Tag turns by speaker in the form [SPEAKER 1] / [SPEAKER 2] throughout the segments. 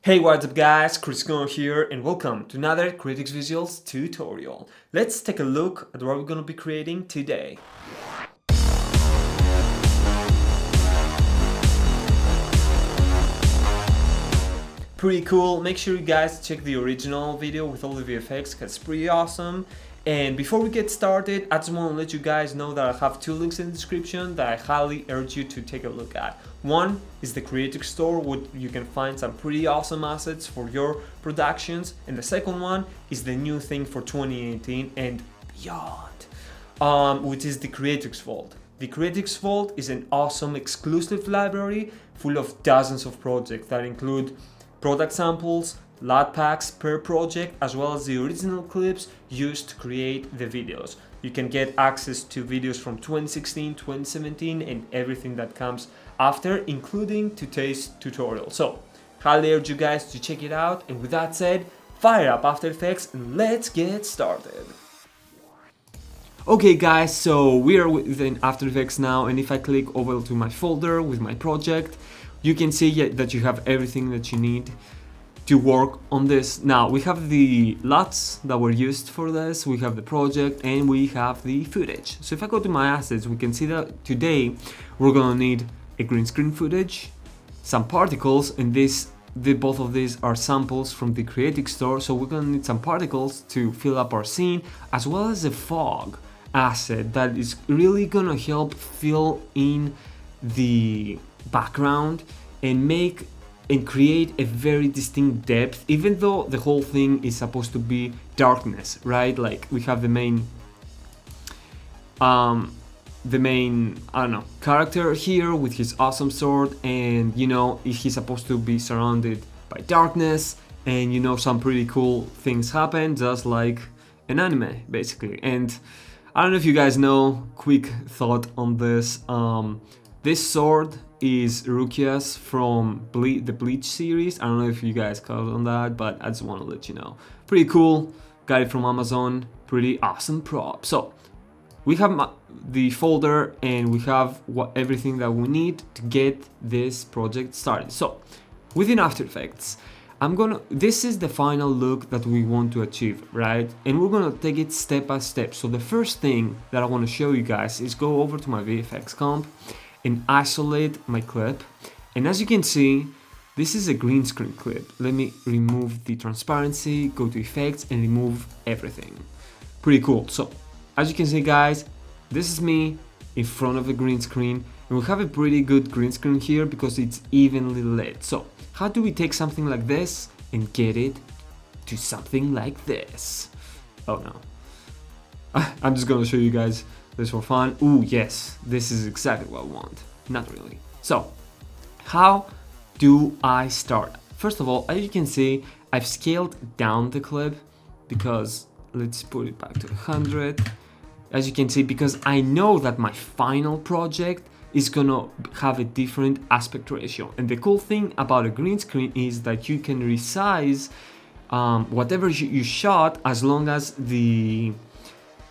[SPEAKER 1] Hey, what's up guys, Chris here and welcome to another Critics Visuals tutorial. Let's take a look at what we're going to be creating today. Pretty cool. Make sure you guys check the original video with all the VFX because it's pretty awesome. And before we get started, I just want to let you guys know that I have two links in the description that I highly urge you to take a look at. One is the Creative Store, where you can find some pretty awesome assets for your productions. And the second one is the new thing for 2018 and beyond, which is the Creatives Vault. The Creatives Vault is an awesome exclusive library full of dozens of projects that include product samples, LUT packs per project, as well as the original clips used to create the videos. You can get access to videos from 2016, 2017, and everything that comes after, including today's tutorial. So, highly urge you guys to check it out. And with that said, fire up After Effects and let's get started. Okay guys, so we are within After Effects now, and if I click over to my folder with my project, you can see that you have everything that you need to work on this. Now we have the LUTs that were used for this, we have the project, and we have the footage. So if I go to my assets, we can see that today we're gonna need a green screen footage, some particles, and both of these are samples from the Creative Store. So we're gonna need some particles to fill up our scene, as well as a fog asset that is really gonna help fill in the background and create a very distinct depth, even though the whole thing is supposed to be darkness, right? Like we have the main I don't know, character here with his awesome sword, and you know, he's supposed to be surrounded by darkness, and you know, some pretty cool things happen, just like an anime basically. And I don't know if you guys know, quick thought on this, this sword is Rukia's from the Bleach series. I don't know if you guys caught on that, but I just want to let you know. Pretty cool, got it from Amazon, pretty awesome prop. So we have the folder and we have everything that we need to get this project started. So within After Effects, this is the final look that we want to achieve, right? And we're gonna take it step by step. So the first thing that I want to show you guys is go over to my VFX comp and isolate my clip. And as you can see, this is a green screen clip. Let me remove the transparency, go to effects, and remove everything. Pretty cool. So as you can see guys, this is me in front of the green screen, and we have a pretty good green screen here because it's evenly lit. So how do we take something like this and get it to something like this? Oh no, I'm just gonna show you guys this for fun. Ooh, yes, this is exactly what I want. Not really. So, how do I start? First of all, as you can see, I've scaled down the clip because let's put it back to 100. As you can see, because I know that my final project is gonna have a different aspect ratio. And the cool thing about a green screen is that you can resize whatever you shot, as long as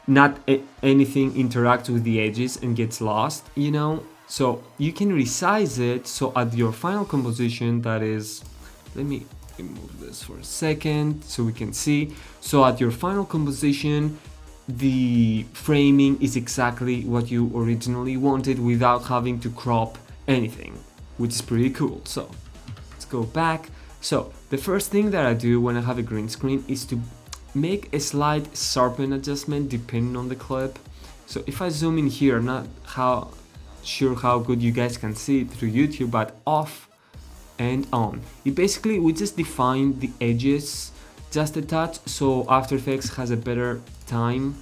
[SPEAKER 1] not anything interacts with the edges and gets lost, you know. So you can resize it, so at your final composition, that is, let me remove this for a second so we can see. So at your final composition, the framing is exactly what you originally wanted without having to crop anything, which is pretty cool. So let's go back. So the first thing that I do when I have a green screen is to make a slight sharpen adjustment depending on the clip. So if I zoom in here, not sure how good you guys can see it through YouTube, but off and on. We just define the edges just a touch, so After Effects has a better time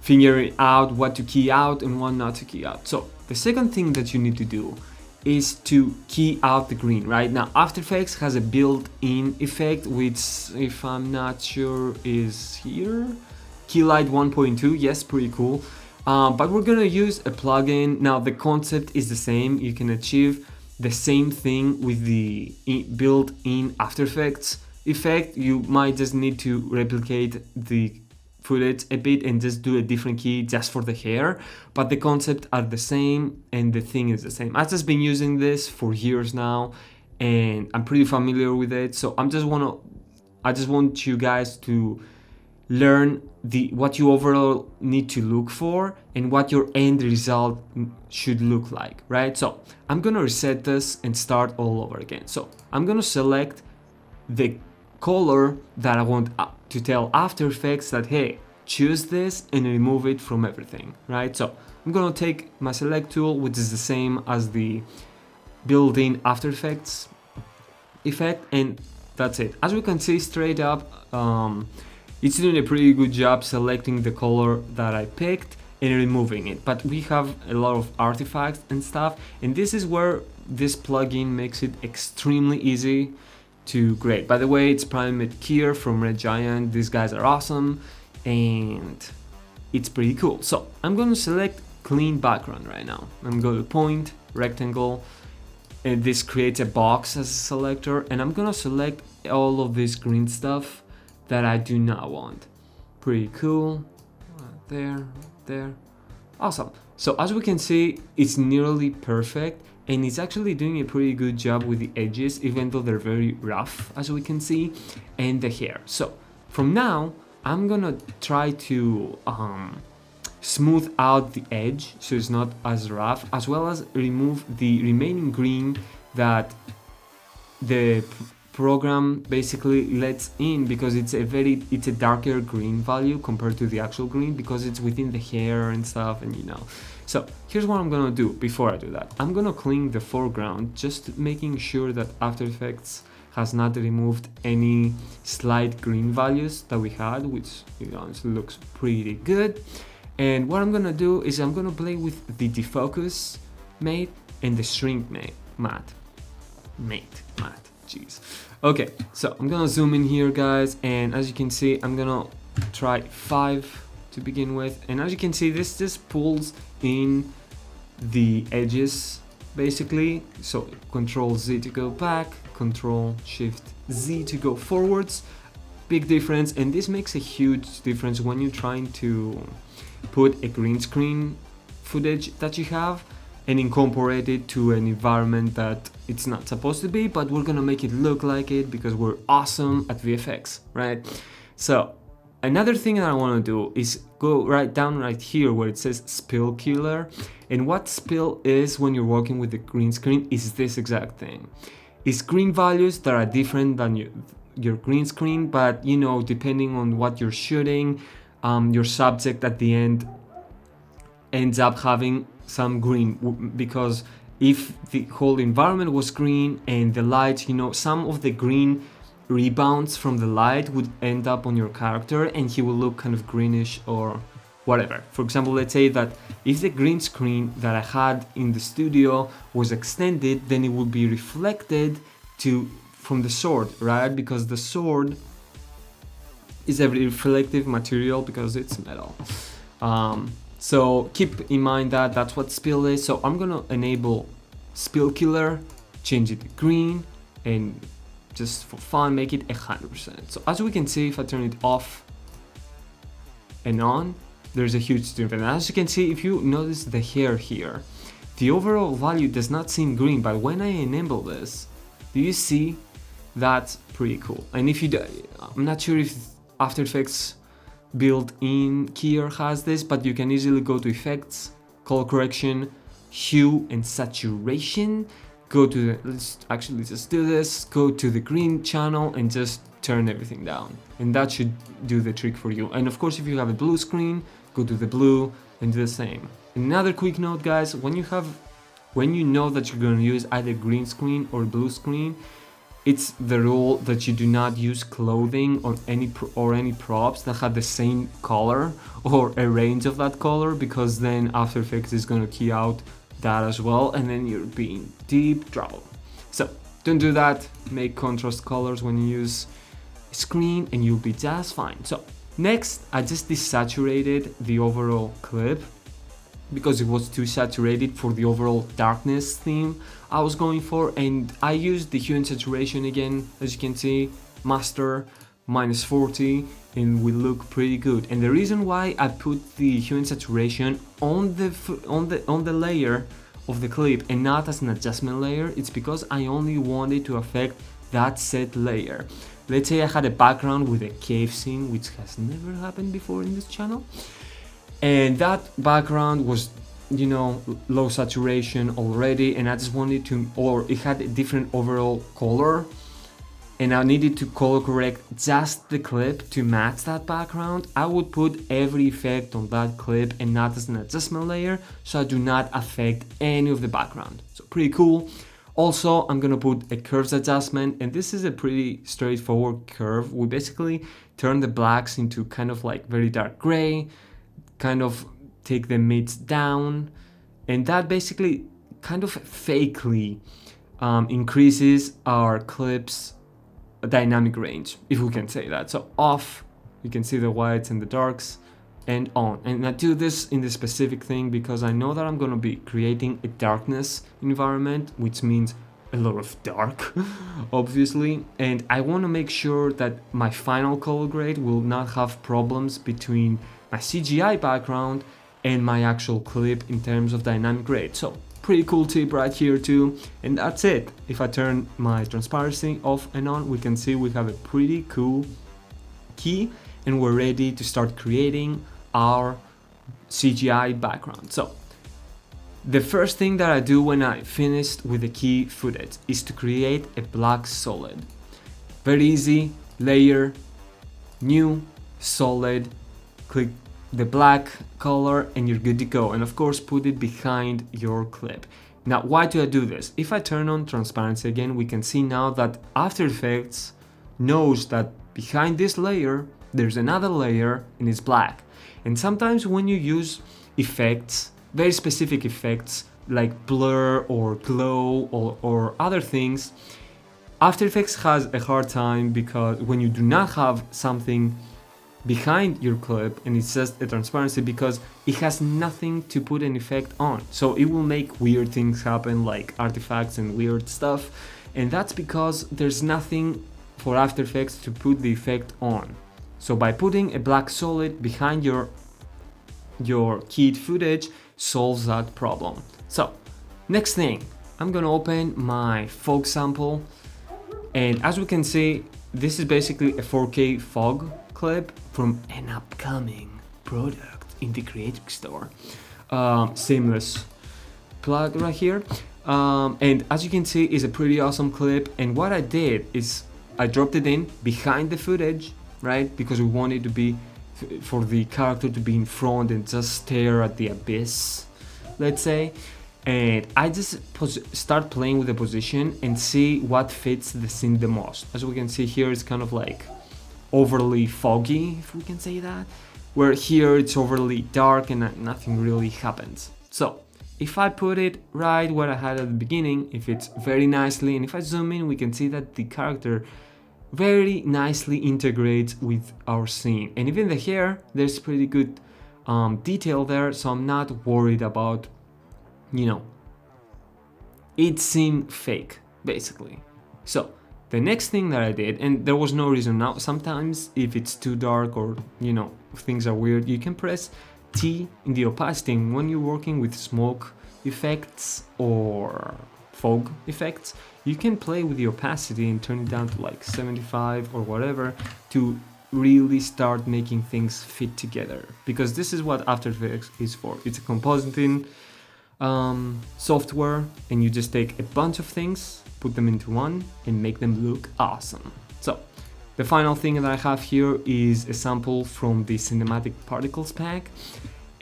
[SPEAKER 1] figuring out what to key out and what not to key out. So the second thing that you need to do is to key out the green. Right now After Effects has a built-in effect, which, if I'm not sure, is here, Key Light 1.2. yes, pretty cool. But we're gonna use a plugin. Now the concept is the same. You can achieve the same thing with the built-in After Effects effect. You might just need to replicate the footage a bit and just do a different key just for the hair, but the concept are the same and the thing is the same. I've just been using this for years now, and I'm pretty familiar with it. So I just want you guys to learn what you overall need to look for and what your end result should look like, right? So I'm gonna reset this and start all over again. So I'm gonna select the color that I want to tell After Effects that, hey, choose this and remove it from everything, right? So I'm gonna take my select tool, which is the same as the built-in After Effects effect, and that's it. As we can see straight up, it's doing a pretty good job selecting the color that I picked and removing it, but we have a lot of artifacts and stuff, and this is where this plugin makes it extremely easy to grade. By the way, it's primed here from Red Giant. These guys are awesome and it's pretty cool. So I'm going to select clean background right now. I'm going to point, rectangle, and this creates a box as a selector, and I'm going to select all of this green stuff that I do not want. Pretty cool. There. Awesome. So as we can see, it's nearly perfect, and it's actually doing a pretty good job with the edges, even though they're very rough, as we can see, and the hair. So from now, I'm gonna try to smooth out the edge so it's not as rough, as well as remove the remaining green that the program basically lets in, because it's a darker green value compared to the actual green, because it's within the hair and stuff, and So here's what I'm gonna do. Before I do that, I'm gonna clean the foreground, just making sure that After Effects has not removed any slight green values that we had, which it looks pretty good. And what I'm gonna do is I'm gonna play with the defocus mate and the shrink matte. Jeez. Okay, so I'm gonna zoom in here, guys, and as you can see, I'm gonna try 5 to begin with, and as you can see, this just pulls in the edges basically. So Control Z to go back, Control Shift Z to go forwards. Big difference, and this makes a huge difference when you're trying to put a green screen footage that you have and incorporate it to an environment that it's not supposed to be, but we're gonna make it look like it because we're awesome at VFX, right? So another thing that I wanna do is go right here where it says Spill Killer. And what spill is when you're working with the green screen is this exact thing. It's green values that are different than your green screen, but depending on what you're shooting, your subject at the end ends up having some green, because if the whole environment was green and the light, some of the green rebounds from the light would end up on your character and he will look kind of greenish or whatever. For example, let's say that if the green screen that I had in the studio was extended, then it would be reflected from the sword, right? Because the sword is a reflective material because it's metal. So keep in mind that that's what spill is. So I'm gonna enable Spill Killer, change it to green, and just for fun make it 100%. So as we can see, if I turn it off and on, there's a huge difference. And as you can see, if you notice the hair here, the overall value does not seem green, but when I enable this, do you see? That's pretty cool. And if you do, I'm not sure if After Effects built-in here has this, but you can easily go to Effects, Color Correction, Hue and Saturation, go to let's just do this, go to the green channel and just turn everything down, and that should do the trick for you. And of course, if you have a blue screen, go to the blue and do the same. Another quick note, guys, when you know that you're going to use either green screen or blue screen, it's the rule that you do not use clothing or any props that have the same color or a range of that color, because then After Effects is going to key out that as well, and then you're being deep trouble. So don't do that. Make contrast colors when you use a screen and you'll be just fine. So next, I just desaturated the overall clip because it was too saturated for the overall darkness theme I was going for, and I used the hue and saturation again, as you can see, master -40, and we look pretty good. And the reason why I put the hue and saturation on the layer of the clip and not as an adjustment layer, it's because I only wanted to affect that set layer. Let's say I had a background with a cave scene, which has never happened before in this channel, and that background was, you know, low saturation already, and I just wanted to, or it had a different overall color, and I needed to color correct just the clip to match that background. I would put every effect on that clip and not as an adjustment layer, so I do not affect any of the background. So pretty cool. Also, I'm gonna put a curves adjustment, and this is a pretty straightforward curve. We basically turn the blacks into kind of like very dark gray, kind of take the mids down, and that basically kind of fakely increases our clip's dynamic range, if we can say that. So off, you can see the whites and the darks, and on. And I do this in the specific thing because I know that I'm going to be creating a darkness environment, which means a lot of dark, obviously, and I want to make sure that my final color grade will not have problems between my CGI background and my actual clip in terms of dynamic range. So pretty cool tip right here too, and that's it. If I turn my transparency off and on, we can see we have a pretty cool key, and we're ready to start creating our CGI background. So the first thing that I do when I finished with the key footage is to create a black solid. Very easy, layer, new, solid, click the black color, and you're good to go. And of course, put it behind your clip. Now, why do I do this? If I turn on transparency again, we can see now that After Effects knows that behind this layer, there's another layer and it's black. And sometimes when you use effects, very specific effects like blur or glow or other things, After Effects has a hard time because when you do not have something behind your clip and it's just a transparency, because it has nothing to put an effect on. So it will make weird things happen, like artifacts and weird stuff. And that's because there's nothing for After Effects to put the effect on. So by putting a black solid behind your keyed footage solves that problem. So next thing, I'm gonna open my fog sample, and as we can see, this is basically a 4K fog clip from an upcoming product in the Creative Store. Seamless plug right here. And as you can see, it's a pretty awesome clip. And what I did is I dropped it in behind the footage, right? Because we want it to be for the character to be in front and just stare at the abyss, let's say. And I just start playing with the position and see what fits the scene the most. As we can see here, it's kind of like overly foggy, if we can say that, where here it's overly dark and nothing really happens. So if I put it right where I had at the beginning, it fits very nicely, and if I zoom in, we can see that the character very nicely integrates with our scene. And even the hair, there's pretty good detail there, so I'm not worried about, you know, it seemed fake, basically. So the next thing that I did, and there was no reason now, sometimes if it's too dark or, you know, things are weird, you can press T in the opacity. And when you're working with smoke effects or fog effects, you can play with the opacity and turn it down to like 75 or whatever to really start making things fit together, because this is what After Effects is for. It's a compositing software, and you just take a bunch of things, put them into one, and make them look awesome. So the final thing that I have here is a sample from the Cinematic Particles pack,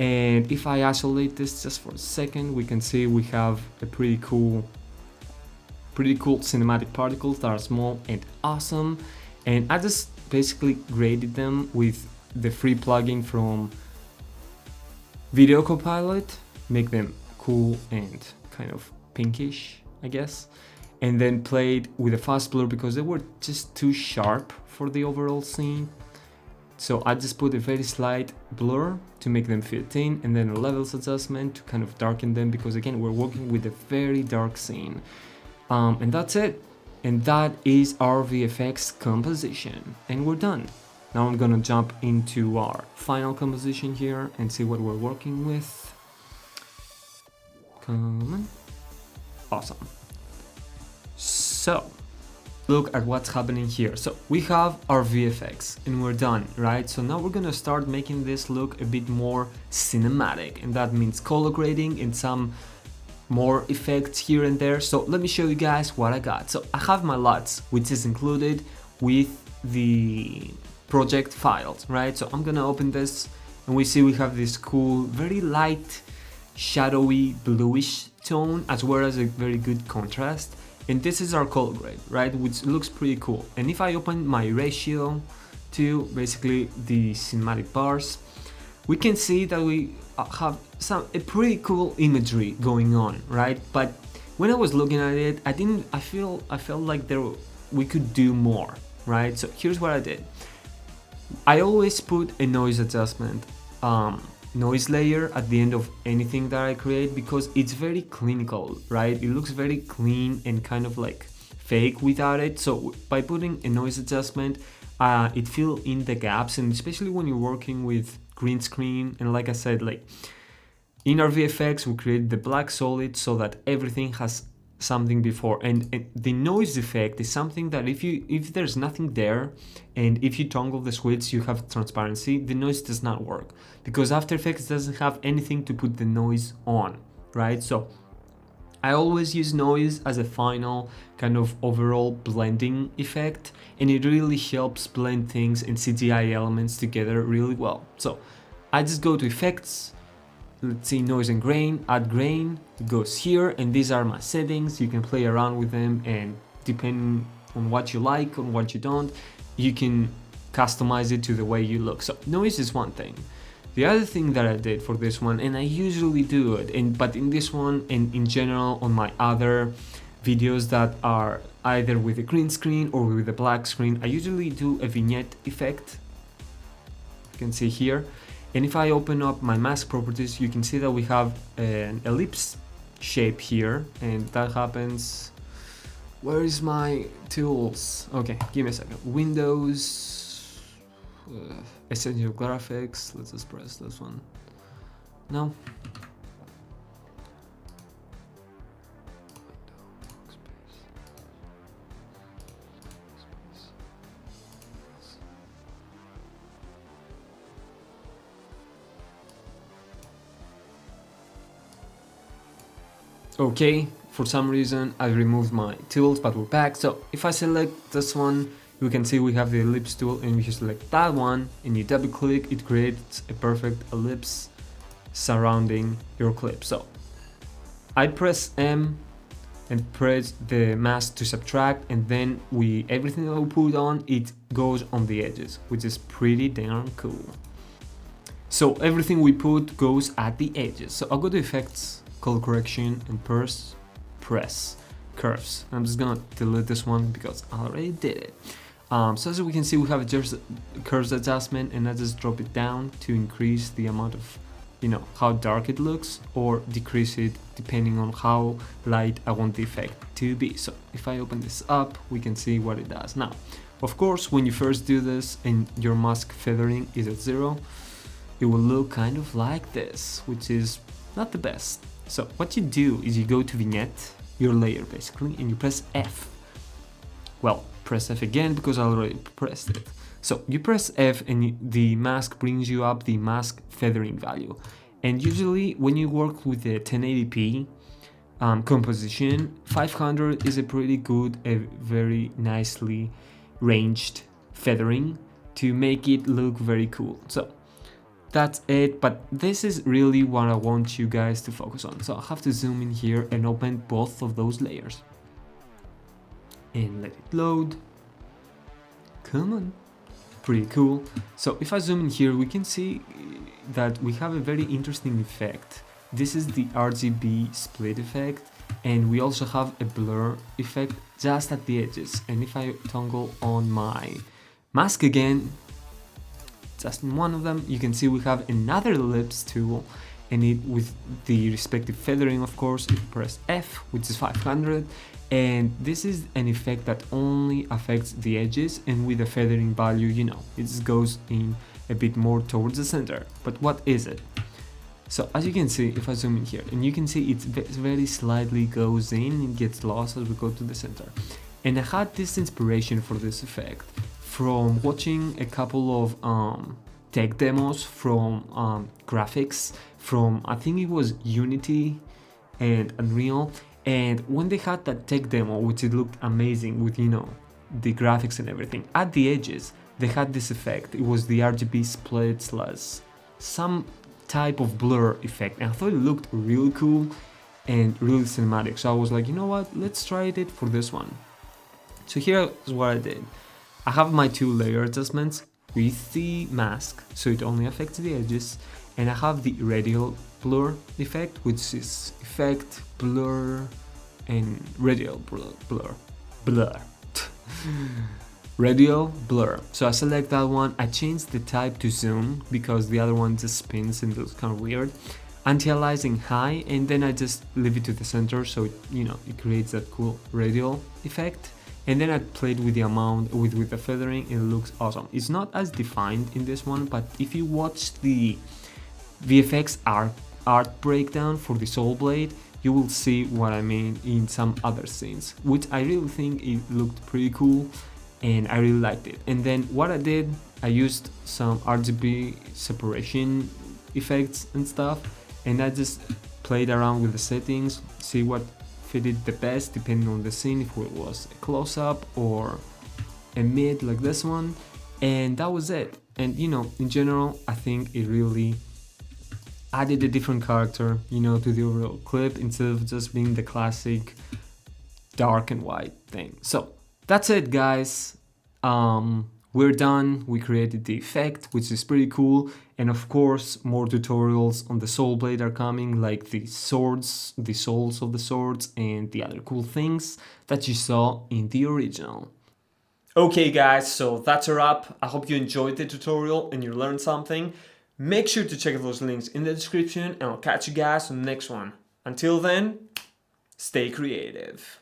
[SPEAKER 1] and if I isolate this just for a second, we can see we have a pretty cool cinematic particles that are small and awesome. And I just basically graded them with the free plugin from Video Copilot, make them cool and kind of pinkish, I guess, and then played with a fast blur because they were just too sharp for the overall scene. So I just put a very slight blur to make them fit in, and then a levels adjustment to kind of darken them, because again, we're working with a very dark scene. And that's it. And that is our VFX composition. And we're done. Now I'm gonna jump into our final composition here and see what we're working with. Come on. Awesome. So look at what's happening here. So we have our VFX and we're done, right? So now we're gonna start making this look a bit more cinematic, and that means color grading and some more effects here and there. So let me show you guys what I got. So I have my LUTs, which is included with the project files, right? So I'm gonna open this and we see we have this cool, very light, shadowy, bluish tone, as well as a very good contrast. And this is our color grade, right? Which looks pretty cool. And if I open my ratio to basically the cinematic bars, we can see that we have a pretty cool imagery going on, right? But when I was looking at it, I felt like we could do more, right? So here's what I did. I always put a noise adjustment noise layer at the end of anything that I create, because it's very clinical, right? It looks very clean and kind of like fake without it. So by putting a noise adjustment, it fills in the gaps, and especially when you're working with green screen. And like I said, like in our VFX, we create the black solid so that everything has something before, and the noise effect is something that if there's nothing there, and if you toggle the switch, you have transparency, the noise does not work, because After Effects doesn't have anything to put the noise on, right? So I always use noise as a final kind of overall blending effect, and it really helps blend things and CGI elements together really well. So I just go to effects, let's see, noise and grain, add grain, it goes here, and these are my settings. You can play around with them, and depending on what you like, on what you don't, you can customize it to the way you look. So noise is one thing. The other thing that I did for this one, and I usually do it, but in this one and in general on my other videos that are either with a green screen or with a black screen, I usually do a vignette effect. You can see here. And if I open up my mask properties, you can see that we have an ellipse shape here, and that happens. Where is my tools? Okay, give me a second. Windows, Essential Graphics. Let's just press this one. No. Okay, for some reason I removed my tools, but we're back. So if I select this one, you can see we have the ellipse tool, and if you select that one and you double click, it creates a perfect ellipse surrounding your clip. So I press M and press the mask to subtract, and then everything that we put on, it goes on the edges, which is pretty damn cool. So everything we put goes at the edges. So I'll go to effects, color correction, and press curves. I'm just gonna delete this one because I already did it. So as we can see, we have just curves adjustment, and I just drop it down to increase the amount of, how dark it looks, or decrease it depending on how light I want the effect to be. So if I open this up, we can see what it does. Now, of course, when you first do this and your mask feathering is at 0, it will look kind of like this, which is not the best. So what you do is you go to vignette, your layer basically, and you press F. Well, press F again because I already pressed it. So you press F and the mask brings you up the mask feathering value. And usually when you work with the 1080p composition, 500 is a pretty good, a very nicely ranged feathering to make it look very cool. So that's it, but this is really what I want you guys to focus on. So I have to zoom in here and open both of those layers and let it load. Come on, pretty cool. So if I zoom in here, we can see that we have a very interesting effect. This is the RGB split effect, and we also have a blur effect just at the edges. And if I toggle on my mask again, just in one of them, you can see we have another ellipse tool, and it with the respective feathering, of course. If you press F, which is 500, and this is an effect that only affects the edges, and with the feathering value, it just goes in a bit more towards the center. But what is it? So as you can see, if I zoom in here, and you can see it's very slightly goes in and gets lost as we go to the center. And I had this inspiration for this effect from watching a couple of tech demos from graphics from, I think it was Unity and Unreal. And when they had that tech demo, which it looked amazing with, you know, the graphics and everything, at the edges, they had this effect. It was the Rgb Spread / some type of blur effect, and I thought it looked really cool and really cinematic. So I was like, you know what, let's try it for this one. So here's what I did. I have my 2 layer adjustments with the mask, so it only affects the edges, and I have the Radial Blur effect, which is effect, blur, and Radial Blur. Radial Blur. So I select that one. I change the type to zoom because the other one just spins and looks kind of weird. Anti-aliasing high, and then I just leave it to the center, so it, you know, it creates that cool radial effect. And then I played with the amount, with the feathering, and it looks awesome. It's not as defined in this one, but if you watch the VFX art breakdown for the Soul Blade, you will see what I mean in some other scenes, which I really think it looked pretty cool. And I really liked it. And then what I did, I used some RGB separation effects and stuff, and I just played around with the settings, see what fitted the best depending on the scene, if it was a close-up or a mid like this one, and that was it. And you know, in general, I think it really added a different character, you know, to the overall clip instead of just being the classic dark and white thing. So that's it, guys. We're done. We created the effect, which is pretty cool. And of course, more tutorials on the Soul Blade are coming, like the swords, the souls of the swords, and the other cool things that you saw in the original. Okay, guys, so that's a wrap. I hope you enjoyed the tutorial and you learned something. Make sure to check those links in the description, and I'll catch you guys on the next one. Until then, stay creative.